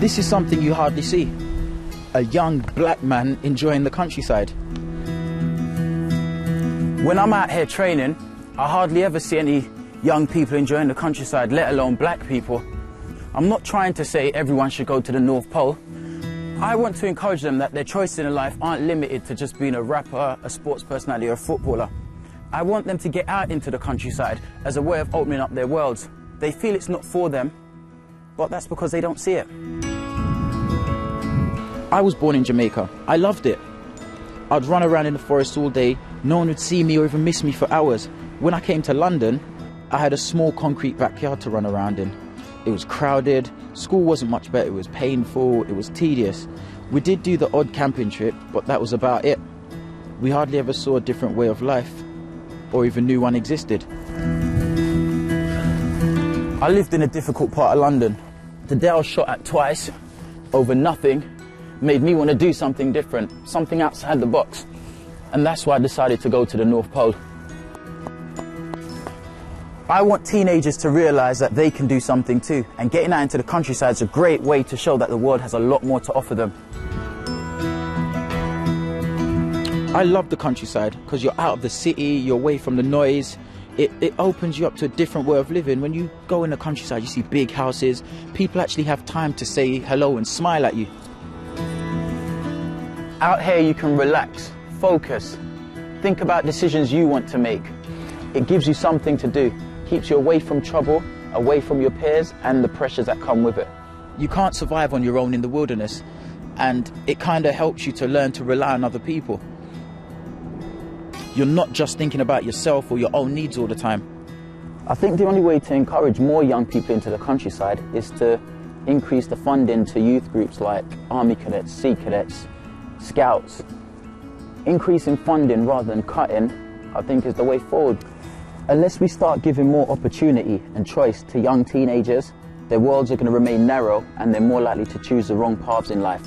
This is something you hardly see. A young black man enjoying the countryside. When I'm out here training, I hardly ever see any young people enjoying the countryside, let alone black people. I'm not trying to say everyone should go to the North Pole. I want to encourage them that their choices in life aren't limited to just being a rapper, a sports personality, or a footballer. I want them to get out into the countryside as a way of opening up their worlds. They feel it's not for them, but that's because they don't see it. I was born in Jamaica. I loved it. I'd run around in the forest all day. No one would see me or even miss me for hours. When I came to London, I had a small concrete backyard to run around in. It was crowded. School wasn't much better. It was painful. It was tedious. We did do the odd camping trip, but that was about it. We hardly ever saw a different way of life, or even knew one existed. I lived in a difficult part of London. The day I was shot at twice over nothing made me want to do something different, something outside the box. And that's why I decided to go to the North Pole. I want teenagers to realise that they can do something too, and getting out into the countryside is a great way to show that the world has a lot more to offer them. I love the countryside because you're out of the city, you're away from the noise. It opens you up to a different way of living. When you go in the countryside, you see big houses. People actually have time to say hello and smile at you. Out here you can relax, focus, think about decisions you want to make. It gives you something to do, keeps you away from trouble, away from your peers and the pressures that come with it. You can't survive on your own in the wilderness, and it kind of helps you to learn to rely on other people. You're not just thinking about yourself or your own needs all the time. I think the only way to encourage more young people into the countryside is to increase the funding to youth groups like Army Cadets, Sea Cadets, Scouts. Increasing funding rather than cutting, I think, is the way forward. Unless we start giving more opportunity and choice to young teenagers, their worlds are going to remain narrow and they're more likely to choose the wrong paths in life.